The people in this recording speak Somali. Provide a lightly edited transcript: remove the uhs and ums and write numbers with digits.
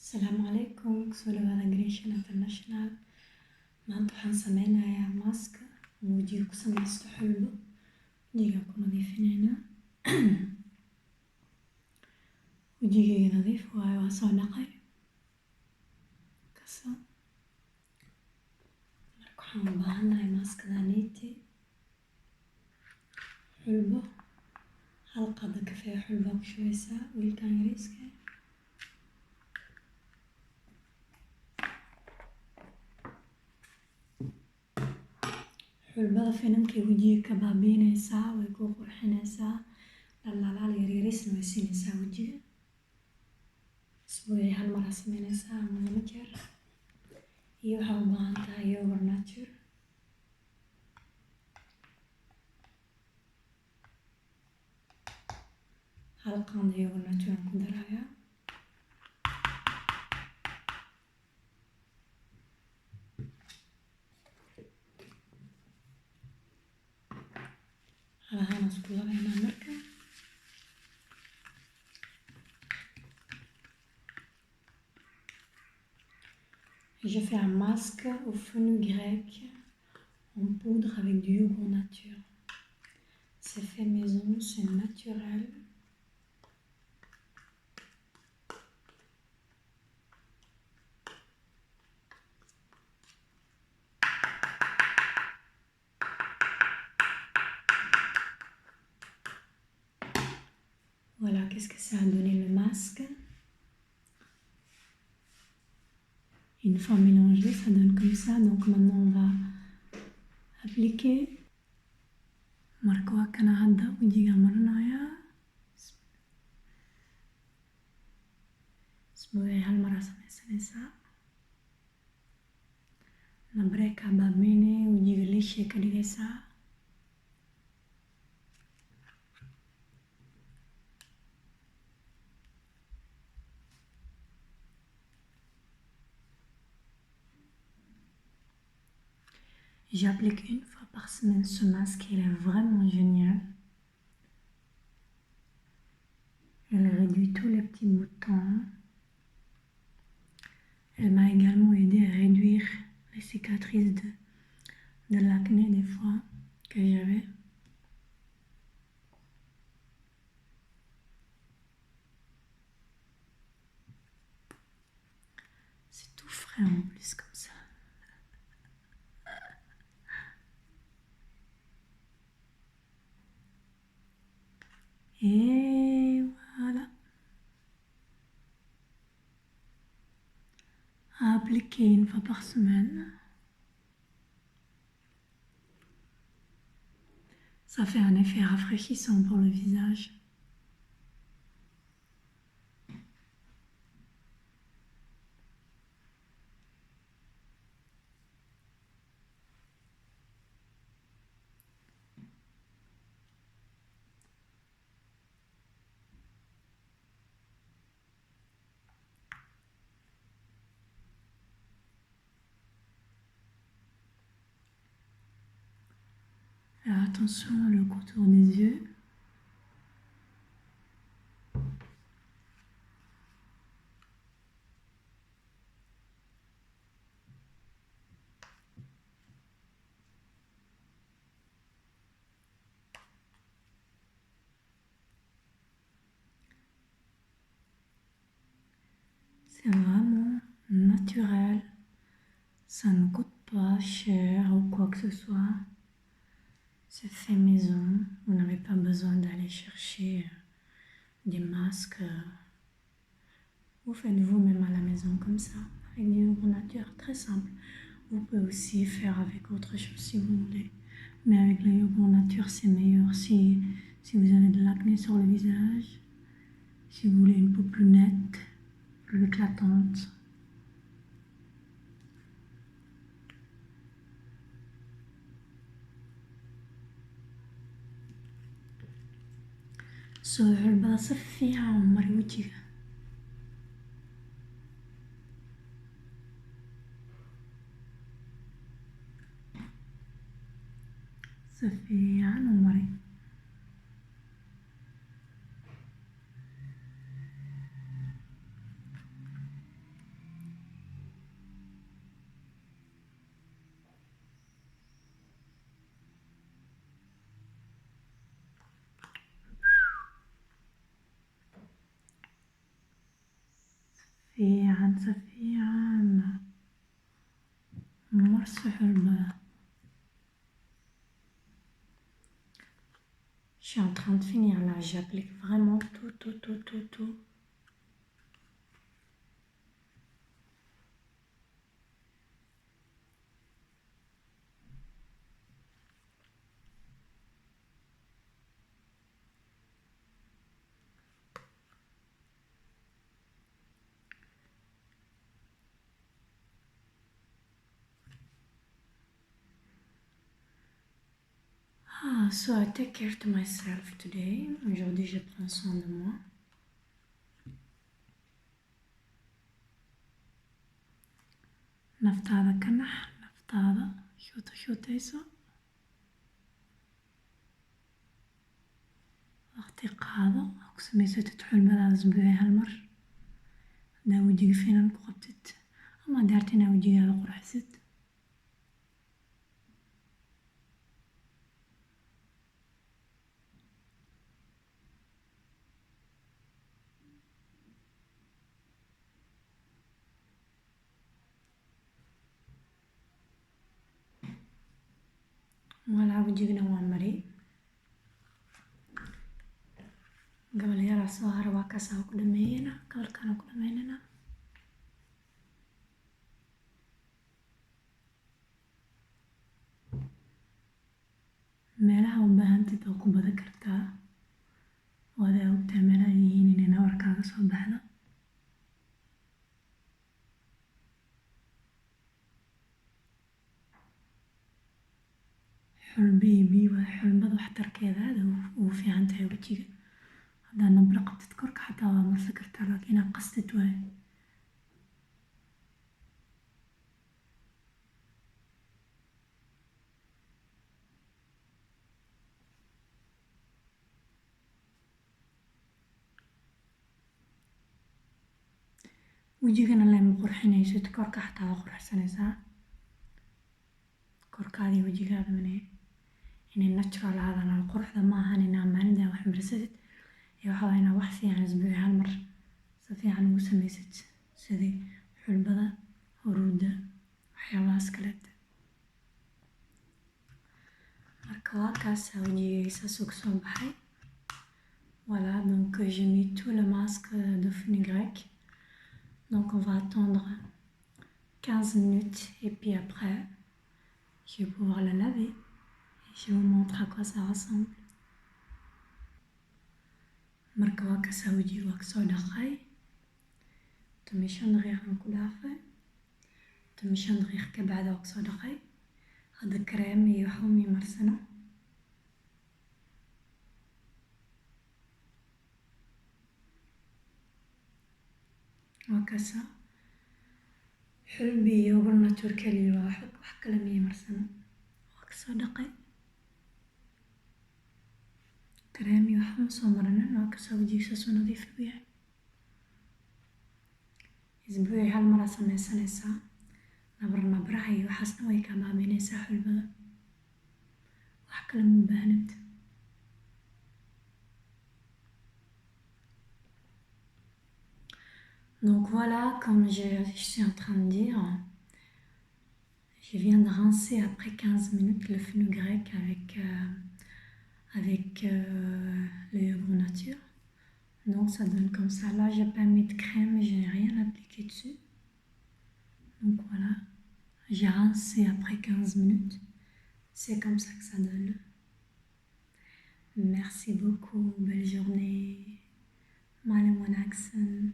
Asalaamu calaykum, kusoo dhawaada Grecian International. Maanta waxaan sameynayaa maaska wajiga ku sameysto xulbo. Wajiga ku nadiifinaynaa. Wajigayga nadiif waaye, waa soo dhaqay. Marka waxaan u baahanahay maaskadaaniiti xulbo. Hal qaado kafee xulbo ku shubeysaa wiilkan yariiska. xulbada finankay wajiga ka baabiinaysaa, way ku qurxinaysaa, dhaldhalaal yaryariisna way siinaysaa wajiga. Isbuucii hal mar aad sameynaysaa ama 2 jeer. Iyo waxaa u baahan tahay yogurt nature. Hal qaando yogurt nature aan ku darayaa. Halahaan isku labaynaa marka. Je fais un masque au fenouil grec en poudre avec du yogourt nature. C'est fait maison, c'est naturel. Voilà, qu'est-ce que ça a donné le masque. Une fois mélangé, ça donne comme ça. Donc maintenant, on va appliquer. Marka waa kana hadda wajiga marinaya. Isbuucii hal mar aad sameysanaysaa. Nabaree kaa baabmeyne, wajiga liishay ka dhigaysaa. J'applique une fois par semaine ce masque, il est vraiment génial. Elle réduit tous les petits boutons. Elle m'a également aidé à réduire les cicatrices de l'acné des fois que j'avais. C'est tout frais en plus comme ça. Et voilà. À appliquer une fois par semaine. Ça fait un effet rafraîchissant pour le visage. Alors attention, le contour des yeux. C'est vraiment naturel. Ça ne coûte pas cher ou quoi que ce soit. C'est fait maison. Vous n'avez pas besoin d'aller chercher des masques. Vous faites vous-même à la maison comme ça, avec du yogourt nature, très simple. Vous pouvez aussi faire avec autre chose si vous voulez. Mais avec le yogourt nature, c'est meilleur si vous avez de l'acné sur le visage, si vous voulez une peau plus nette, plus éclatante. soo xulbada si fiican u mari wajiga. Si fiican u mari. سفيعا مرسح الباب. Je suis en train de finir là, j'applique vraiment tout. So I take care to myself today. Aujourd'hui, je prends soin de moi. Naftaada ka nax, naftaada shuutayso. Waqti qaado, oo ku samaysatid xulmadaada isbuuci hal mar. Hadaa wajiga finan ku qabtid ama hadaa rabtid inaad wajigaada qurxisid. Voilà, wajigana waan maray. Gabal yaraa soo hara waa kaas aan ku dhameeyena, kalarkaan aan ku dhameynana. Meelaha u baahantid oo ku badan kartaa. Waad ogtahay meelaha yihiin inay nabarkaaga soo baxdo. Xulbiyo waa xulbada waxtarkeeda aad ugu fiican tahay wajiga. Hadaa nabro qabtid korka xataa waa marsan kartaa laakiin inaad qastid waaye. Wajigana lama qurxinaysid, korka xataa waa qurxsanaysaa. Korkaada iyo wajigaada inay natural ahaadaan. Quruxda ma ahan inaad maalintaa wax marsadid. Waxaa waaye inaad wax fiican isbuuci hal mar si fiican ugu samaysid sidii xulbada, huruuda, waxyaabahaas kaleete. Marka waa kaas wajigayga saas uu kasoo baxay. Voilà, donc j'ai mis tout le masque de fenugrec. Donc on va attendre 15 minutes et puis après je vais pouvoir la laver et je vous montre à quoi ça ressemble. Marka waa kaas wajiga waa kasoo dhaqay. 15 daqiiqo aan ku dhaafay. 15 daqiiqo ka bacdi waa kasoo dhaqay. Hadda kareem iyo waxba ma marsano. waa kaas xulbi iyo nature kaliya wax kale ma marsano. waa kasoo dhaqay. kareem iyo waxba ma soo marinin. waa kaas wajiga saas u nadiif u yahay. isbuuci hal mar aad samaysanaysaa. nabraha iyo waxaasna way kaa baabiinaysaa xulbada. wax kale ma u baahnid. Donc voilà, comme je suis en train de dire, je viens de rincer après 15 minutes le fenugrec avec le yogourt nature. Donc ça donne comme ça. Là, j'ai pas mis de crème, je n'ai rien appliqué dessus. Donc voilà, j'ai rincé après 15 minutes. C'est comme ça que ça donne. Merci beaucoup, belle journée. Malen Wanaagsan.